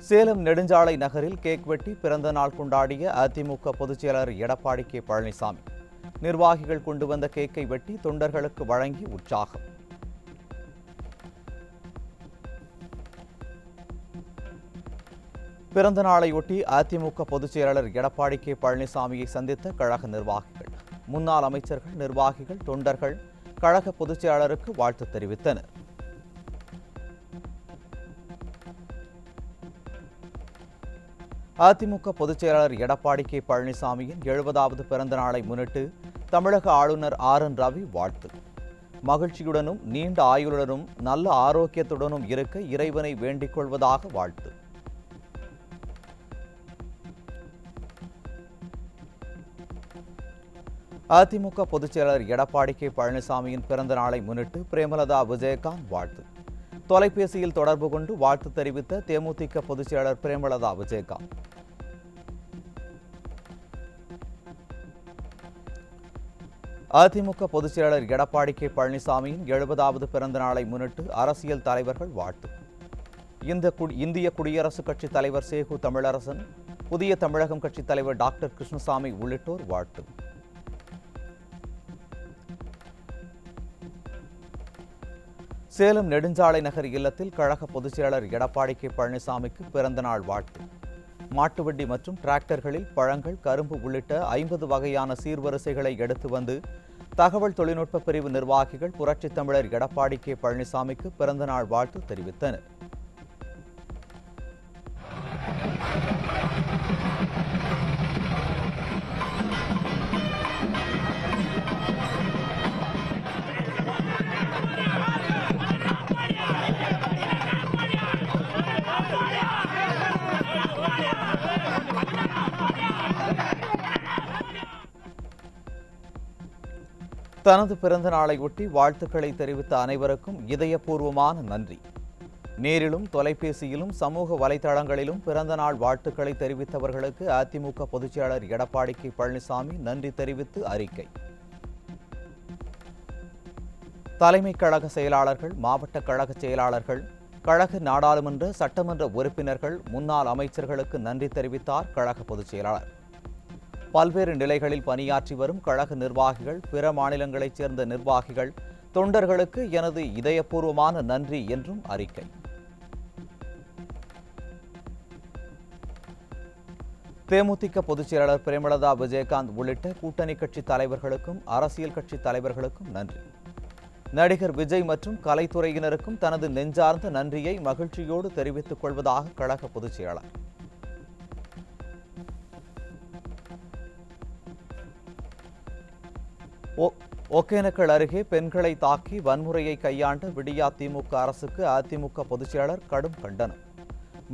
சேலம் நெடுஞ்சாலை நகரில் கேக் வெட்டி பிறந்த நாள் கொண்டாடிய அதிமுக பொதுச் செயலாளர் எடப்பாடி கே பழனிசாமி. நிர்வாகிகள் கொண்டு வந்த கேக்கை வெட்டி தொண்டர்களுக்கு வழங்கி உற்சாகம். பிறந்த நாளையொட்டி அதிமுக பொதுச் செயலாளர் எடப்பாடி கே பழனிசாமியை சந்தித்த கழக நிர்வாகிகள், முன்னாள் அமைச்சர்கள், நிர்வாகிகள், தொண்டர்கள் கழக பொதுச் செயலாளருக்கு வாழ்த்து தெரிவித்தனர். அதிமுக பொதுச் செயலாளர் எடப்பாடி கே பழனிசாமியின் 70வது பிறந்த நாளை முன்னிட்டு தமிழக ஆளுநர் ஆர்.என். ரவி வாழ்த்து. மகிழ்ச்சியுடனும் நீண்ட ஆயுளுடனும் நல்ல ஆரோக்கியத்துடனும் இருக்க இறைவனை வேண்டிக் கொள்வதாக வாழ்த்து. அதிமுக பொதுச் செயலாளர் எடப்பாடி கே பழனிசாமியின் பிறந்த நாளை முன்னிட்டு பிரேமலதா விஜயகாந்த் வாழ்த்து. தொலைபேசியில் தொடர்பு கொண்டு வாழ்த்து தெரிவித்த தேமுதிக பொதுச் செயலாளர் பிரேமலதா விஜயகாந்த், அதிமுக பொதுச் செயலாளர் எடப்பாடி கே பழனிசாமியின் 70வது பிறந்த நாளை முன்னிட்டு அரசியல் தலைவர்கள் வாழ்த்து. இந்திய குடியரசுக் கட்சித் தலைவர் சேகு தமிழரசன், புதிய தமிழகம் கட்சித் தலைவர் டாக்டர் கிருஷ்ணசாமி உள்ளிட்டோர் வாழ்த்து. சேலம் நெடுஞ்சாலை நகர் இல்லத்தில் கழக பொதுச் செயலாளர் எடப்பாடி கே பழனிசாமிக்கு பிறந்த நாள் வாழ்த்து. மாட்டு வண்டி மற்றும் டிராக்டர்களில் பழங்கள், கரும்பு உள்ளிட்ட 50 வகையான சீர்வரிசைகளை எடுத்து வந்து தகவல் தொழில்நுட்ப பிரிவு நிர்வாகிகள் புரட்சித் தமிழர் எடப்பாடி கே பழனிசாமிக்கு பிறந்த நாள் வாழ்த்து தெரிவித்தனர். தனது பிறந்த நாளையொட்டி வாழ்த்துக்களை தெரிவித்த அனைவருக்கும் இதயபூர்வமான நன்றி. நேரிலும் தொலைபேசியிலும் சமூக வலைதளங்களிலும் பிறந்த நாள் வாழ்த்துக்களை தெரிவித்தவர்களுக்கு அதிமுக பொதுச் செயலாளர் எடப்பாடி கே பழனிசாமி நன்றி தெரிவித்து அறிக்கை. தலைமை கழக செயலாளர்கள், மாவட்ட கழக செயலாளர்கள், கழக நாடாளுமன்ற சட்டமன்ற உறுப்பினர்கள், முன்னாள் அமைச்சர்களுக்கு நன்றி தெரிவித்தார் கழக பொதுச் செயலாளர். பல்வேறு நிலைகளில் பணியாற்றி வரும் கழக நிர்வாகிகள், பிற மாநிலங்களைச் சேர்ந்த நிர்வாகிகள், தொண்டர்களுக்கு எனது இதயபூர்வமான நன்றி என்றும் அறிக்கை. தேமுதிக பொதுச் செயலாளர் பிரேமலதா விஜயகாந்த் உள்ளிட்ட கூட்டணி கட்சி தலைவர்களுக்கும் அரசியல் கட்சி தலைவர்களுக்கும் நன்றி. நடிகர் விஜய் மற்றும் கலைத்துறையினருக்கும் தனது நெஞ்சார்ந்த நன்றியை மகிழ்ச்சியோடு தெரிவித்துக் கொள்வதாக கழக பொதுச் செயலாளர். ஒகேனக்கல் அருகே பெண்களை தாக்கி வன்முறையை கையாண்ட விடியா திமுக அரசுக்கு அதிமுக பொதுச் செயலாளர் கடும் கண்டனம்.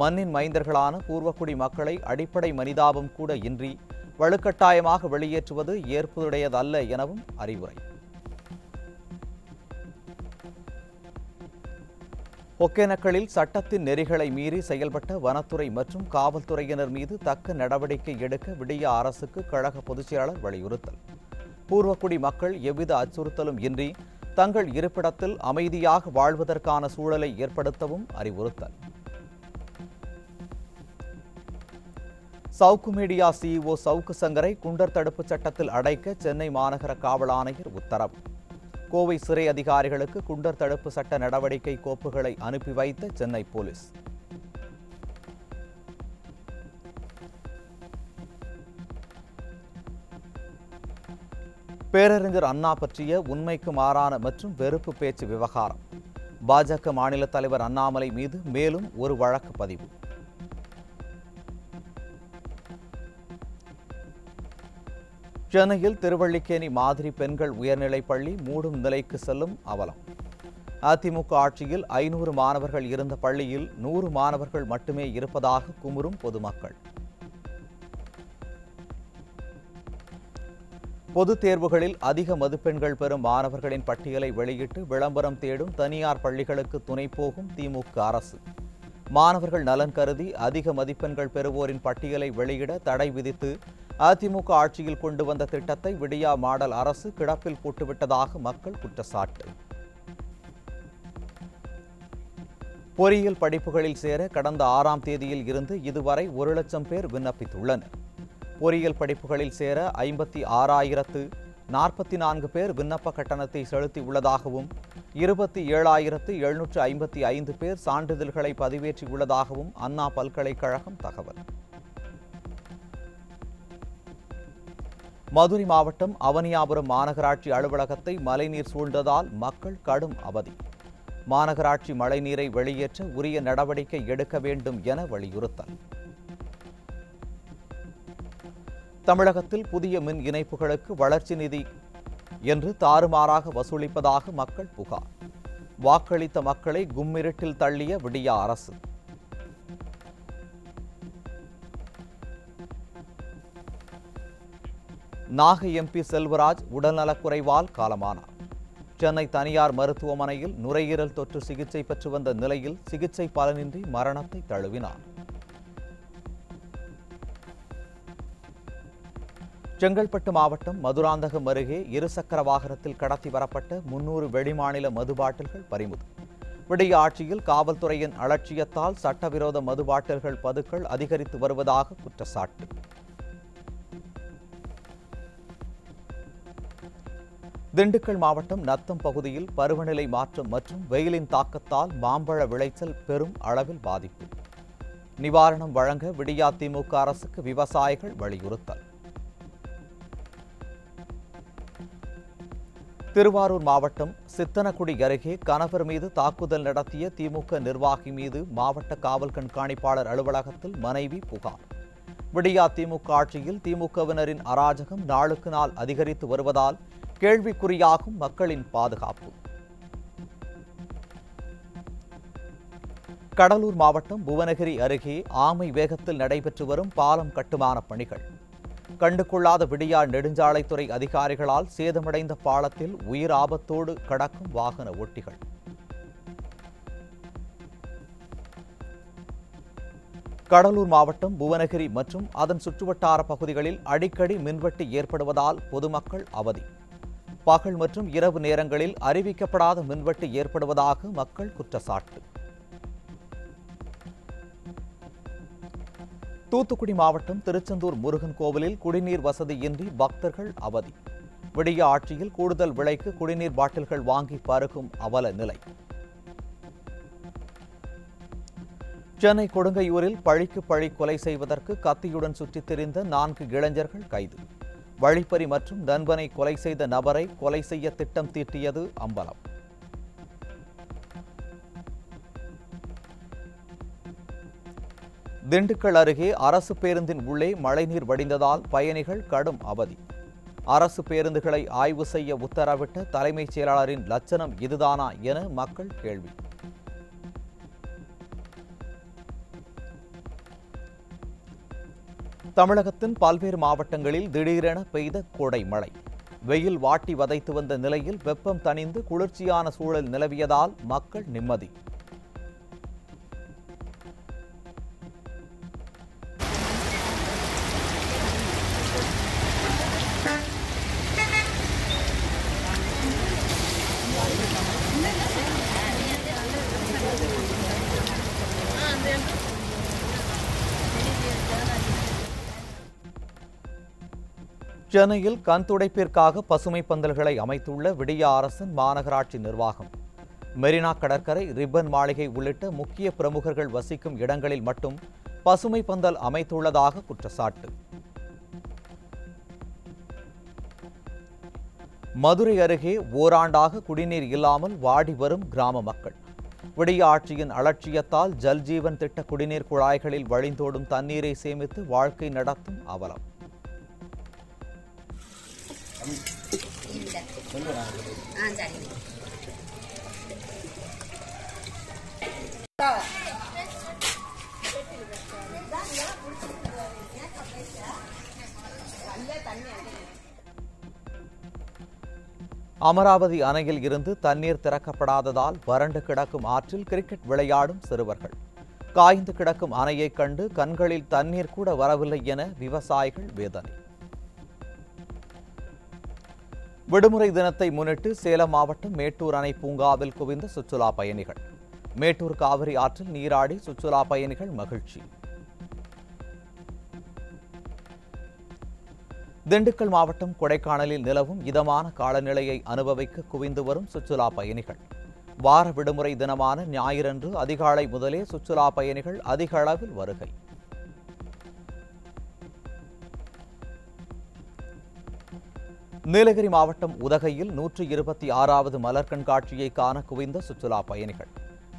மண்ணின் மைந்தர்களான பூர்வக்குடி மக்களை அடிப்படை மனிதாபம் கூட இன்றி வலுக்கட்டாயமாக வெளியேற்றுவது ஏற்புடையதல்ல எனவும் அறிவுரை. ஒகேனக்கலில் சட்டத்தின் நெறிகளை மீறி செயல்பட்ட வனத்துறை மற்றும் காவல்துறையினர் மீது தக்க நடவடிக்கை எடுக்க விடியா அரசுக்கு கழக பொதுச் செயலாளர் வலியுறுத்தல். பூர்வக்குடி மக்கள் எவ்வித அச்சுறுத்தலும் இன்றி தங்கள் இருப்பிடத்தில் அமைதியாக வாழ்வதற்கான சூழலை ஏற்படுத்தவும் அறிவுறுத்தல். சவுக்கு மீடியா சிஇஓ சவுக்கு சங்கரை குண்டர் தடுப்பு சட்டத்தில் அடைக்க சென்னை மாநகர காவல் ஆணையர் உத்தரவு. கோவை சிறை அதிகாரிகளுக்கு குண்டர் தடுப்பு சட்ட நடவடிக்கை கோப்புகளை அனுப்பி வைத்த சென்னை போலீஸ். பேரறிஞர் அண்ணா பற்றிய உண்மைக்கு மாறான மற்றும் வெறுப்பு பேச்சு விவகாரம். பாஜக மாநில தலைவர் அண்ணாமலை மீது மேலும் ஒரு வழக்கு பதிவு. சென்னையில் திருவல்லிக்கேணி மாதிரி பெண்கள் உயர்நிலைப் பள்ளி மூடும் நிலைக்கு செல்லும் அவலம். அதிமுக ஆட்சியில் 500 மாணவர்கள் இருந்த பள்ளியில் 100 மாணவர்கள் மட்டுமே இருப்பதாக குமுறும் பொதுமக்கள். பொதுத் தேர்வுகளில் அதிக மதிப்பெண்கள் பெறும் மாணவர்களின் பட்டியலை வெளியிட்டு விளம்பரம் தேடும் தனியார் பள்ளிகளுக்கு துணை போகும் திமுக அரசு. மாணவர்கள் நலன் கருதி அதிக மதிப்பெண்கள் பெறுவோரின் பட்டியலை வெளியிட தடை விதித்து அதிமுக ஆட்சியில் கொண்டு வந்த திட்டத்தை விடியா மாடல் அரசு கிடப்பில் போட்டுவிட்டதாக மக்கள் குற்றச்சாட்டு. பொறியியல் படிப்புகளில் சேர கடந்த 6ஆம் தேதியில் இருந்து இதுவரை 1,00,000 பேர் விண்ணப்பித்துள்ளனர். பொறியியல் படிப்புகளில் சேர 56,044 பேர் விண்ணப்ப கட்டணத்தை செலுத்தியுள்ளதாகவும் 27,755 பேர் சான்றிதழ்களை பதிவேற்றியுள்ளதாகவும் அண்ணா பல்கலைக்கழகம் தகவல். மதுரை மாவட்டம் அவனியாபுரம் மாநகராட்சி அலுவலகத்தை மழைநீர் சூழ்ந்ததால் மக்கள் கடும் அவதி. மாநகராட்சி மழைநீரை வெளியேற்ற உரிய நடவடிக்கை எடுக்க வேண்டும் என வலியுறுத்தல். தமிழகத்தில் புதிய மின் இணைப்புகளுக்கு வளர்ச்சி நிதி என்று தாறுமாறாக வசூலிப்பதாக மக்கள் புகார். வாக்களித்த மக்களை கும்மிருட்டில் தள்ளிய விடியா அரசு. நாகை எம்பி செல்வராஜ் உடல்நலக்குறைவால் காலமானார். சென்னை தனியார் மருத்துவமனையில் நுரையீரல் தொற்று சிகிச்சை பெற்று வந்த நிலையில் சிகிச்சை பலனின்றி மரணத்தை தழுவினார். செங்கல்பட்டு மாவட்டம் மதுராந்தகம் அருகே இருசக்கர வாகனத்தில் கடத்தி வரப்பட்ட 300 வெளிமாநில மது பாட்டில்கள் பறிமுதல். விடிய ஆட்சியில் காவல்துறையின் அலட்சியத்தால் சட்டவிரோத மது பாட்டில்கள் பதுக்கல் அதிகரித்து வருவதாக குற்றச்சாட்டு. திண்டுக்கல் மாவட்டம் நத்தம் பகுதியில் பருவநிலை மாற்றம் மற்றும் வெயிலின் தாக்கத்தால் மாம்பழ விளைச்சல் பெரும் அளவில் பாதிப்பு. நிவாரணம் வழங்க விடியா திமுக அரசுக்கு விவசாயிகள் வலியுறுத்தல். திருவாரூர் மாவட்டம் சித்தனக்குடி அருகே கணவர் மீது தாக்குதல் நடத்திய திமுக நிர்வாகி மீது மாவட்ட காவல் கண்காணிப்பாளர் அலுவலகத்தில் மனைவி புகார். விடியா திமுக ஆட்சியில் திமுகவினரின் அராஜகம் நாளுக்கு நாள் அதிகரித்து வருவதால் கேள்விக்குறியாகும் மக்களின் பாதுகாப்பு. கடலூர் மாவட்டம் புவனகிரி அருகே ஆமை வேகத்தில் நடைபெற்று வரும் பாலம் கட்டுமான பணிகள். கண்டுகொள்ளாத விடியா நெடுஞ்சாலைத்துறை அதிகாரிகளால் சேதமடைந்த பாலத்தில் உயிர் ஆபத்தோடு கடக்கும் வாகன ஓட்டிகள். கடலூர் மாவட்டம் புவனகிரி மற்றும் அதன் சுற்றுவட்டார பகுதிகளில் அடிக்கடி மின்வெட்டு ஏற்படுவதால் பொதுமக்கள் அவதி. பகல் மற்றும் இரவு நேரங்களில் அறிவிக்கப்படாத மின்வெட்டு ஏற்படுவதாக மக்கள் குற்றச்சாட்டு. தூத்துக்குடி மாவட்டம் திருச்செந்தூர் முருகன் கோவிலில் குடிநீர் வசதியின்றி பக்தர்கள் அவதி. விடிய ஆட்சியில் கூடுதல் விலைக்கு குடிநீர் பாட்டில்கள் வாங்கி பருகும் அவல நிலை. சென்னை கொடுங்கையூரில் பழிக்கு பழி கொலை செய்வதற்கு கத்தியுடன் சுற்றித் திரிந்த 4 இளைஞர்கள் கைது. வழிப்பறி மற்றும் நண்பனை கொலை செய்த நபரை கொலை செய்ய திட்டம் தீட்டியது அம்பலம். திண்டுக்கல் அருகே அரசு பேருந்தின் உள்ளே மழைநீர் வடிந்ததால் பயணிகள் கடும் அவதி. அரசு பேருந்துகளை ஆய்வு செய்ய உத்தரவிட்ட தலைமைச் செயலாளரின் லட்சணம் இதுதானா என மக்கள் கேள்வி. தமிழகத்தின் பல்வேறு மாவட்டங்களில் திடீரென பெய்த கோடை மழை. வெயில் வாட்டி வதைத்து வந்த நிலையில் வெப்பம் தணிந்து குளிர்ச்சியான சூழல் நிலவியதால் மக்கள் நிம்மதி. சென்னையில் கண் துடைப்பிற்காக பசுமை பந்தல்களை அமைத்துள்ள விடியா அரசின் மாநகராட்சி நிர்வாகம். மெரினா கடற்கரை, ரிப்பன் மாளிகை உள்ளிட்ட முக்கிய பிரமுகர்கள் வசிக்கும் இடங்களில் மட்டும் பசுமை பந்தல் அமைத்துள்ளதாக குற்றச்சாட்டு. மதுரை அருகே ஓராண்டாக குடிநீர் இல்லாமல் வாடி வரும் கிராம மக்கள். விடிய ஆட்சியின் அலட்சியத்தால் ஜல்ஜீவன் திட்ட குடிநீர் குழாய்களில் வழிந்தோடும் தண்ணீரை சேமித்து வாழ்க்கை நடத்தும் அவலம். அமராவதி அணையில் இருந்து தண்ணீர் திறக்கப்படாததால் வறண்டு கிடக்கும் ஆற்றில் கிரிக்கெட் விளையாடும் சிறுவர்கள். காய்ந்து கிடக்கும் அணையைக் கண்டு கண்களில் தண்ணீர் கூட வரவில்லை என விவசாயிகள் வேதனை. விடுமுறை தினத்தை முன்னிட்டு சேலம் மாவட்டம் மேட்டூர் அணை பூங்காவில் குவிந்த சுற்றுலா பயணிகள். மேட்டூர் காவிரி ஆற்றில் நீராடி சுற்றுலா பயணிகள் மகிழ்ச்சி. திண்டுக்கல் மாவட்டம் கொடைக்கானலில் நிலவும் இதமான காலநிலையை அனுபவிக்க குவிந்து வரும் சுற்றுலா பயணிகள். வார விடுமுறை தினமான ஞாயிறன்று அதிகாலை முதலே சுற்றுலா பயணிகள் அதிக அளவில் வருகை. நீலகிரி மாவட்டம் உதகையில் 126வது மலர் கண்காட்சியை காண குவிந்த சுற்றுலா பயணிகள்.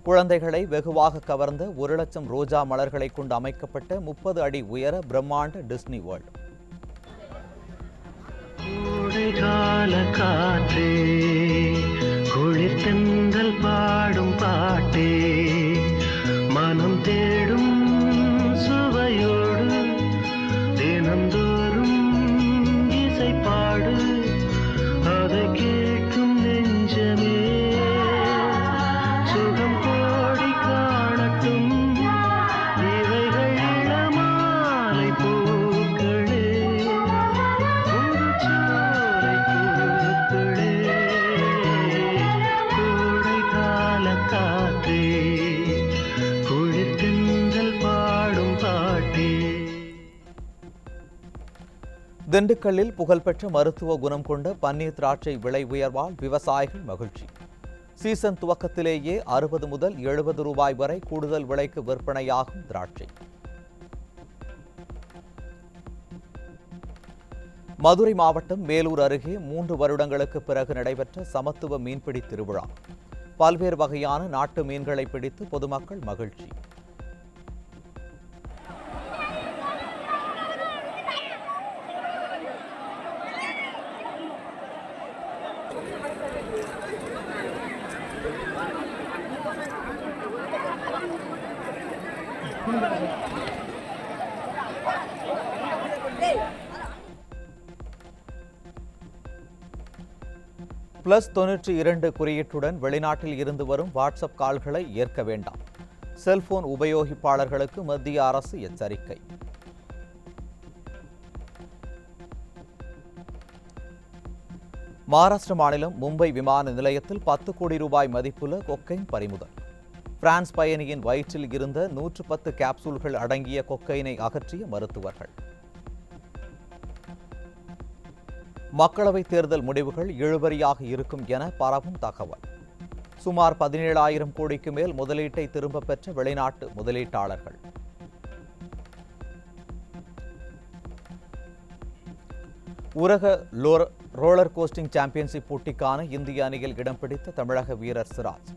குழந்தைகளை வெகுவாக கவர்ந்த 1 லட்சம் ரோஜா மலர்களை கொண்டு அமைக்கப்பட்ட 30 அடி உயர பிரம்மாண்ட டிஸ்னி வேர்ல்ட். குளிர்தென்றல் பாடும் பாட்டே மனம் தேடும் சுவையோடு தினந்தோறும் இசை பாடு அதை கேட்கும் நெஞ்சமே சுகம் கோடி காணட்டும் இவைகள் இளமாலை பூக்களே புதுச்சோலை பூக்களே கோடை கால காற்றே குளிர்தென்றல் பாடும் பாட்டே. திண்டுக்கல்லில் புகழ்பெற்ற மருத்துவ குணம் கொண்ட பன்னீர் திராட்சை விலை உயர்வால் விவசாயிகள் மகிழ்ச்சி. சீசன் துவக்கத்திலேயே 60 முதல் 70 ரூபாய் வரை கூடுதல் விலைக்கு விற்பனையாகும் திராட்சை. மதுரை மாவட்டம் மேலூர் அருகே 3 வருடங்களுக்கு பிறகு நடைபெற்ற சமத்துவ மீன்பிடி திருவிழா. பல்வேறு வகையான நாட்டு மீன்களை பிடித்து பொதுமக்கள் மகிழ்ச்சி. +92 குறியீட்டுடன் வெளிநாட்டில் இருந்து வரும் வாட்ஸ்அப் கால்களை ஏற்க வேண்டாம். செல்போன் உபயோகிப்பாளர்களுக்கு மத்திய அரசு எச்சரிக்கை. மகாராஷ்டிர மாநிலம் மும்பை விமான நிலையத்தில் 10 கோடி ரூபாய் மதிப்புள்ள கொக்கைன் பறிமுதல். பிரான்ஸ் பயணியின் வயிற்றில் இருந்த 110 கேப்சூல்கள் அடங்கிய கொக்கைனை அகற்றிய மருத்துவர்கள். மக்களவைத் தேர்தல் முடிவுகள் இழுபறியாக இருக்கும் என பரவும் தகவல். சுமார் 17,000 கோடிக்கு மேல் முதலீட்டை திரும்பப் பெற்ற வெளிநாட்டு முதலீட்டாளர்கள். உலக ரோலர் கோஸ்டிங் சாம்பியன்ஷிப் போட்டிக்கான இந்திய அணியில் இடம் பிடித்த தமிழக வீரர் சிராஜ்.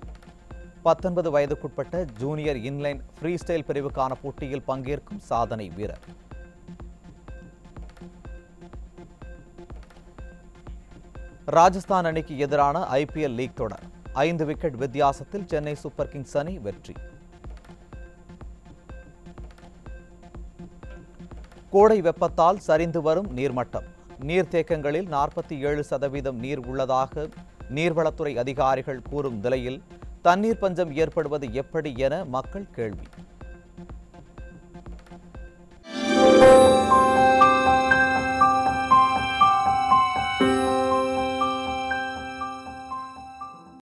19 வயதுக்குட்பட்ட ஜூனியர் இன்லைன் ஃப்ரீ ஸ்டைல் பிரிவுக்கான போட்டியில் பங்கேற்கும் சாதனை வீரர். ராஜஸ்தான் அணிக்கு எதிரான IPL லீக் தொடர் 5 விக்கெட் வித்தியாசத்தில் சென்னை சூப்பர் கிங்ஸ் அணி வெற்றி. கோடை வெப்பத்தால் சரிந்து வரும் நீர்மட்டம். நீர்த்தேக்கங்களில் 47% நீர் உள்ளதாக நீர்வளத்துறை அதிகாரிகள் கூறும் நிலையில் தண்ணீர் பஞ்சம் ஏற்படுவது எப்படி என மக்கள் கேள்வி.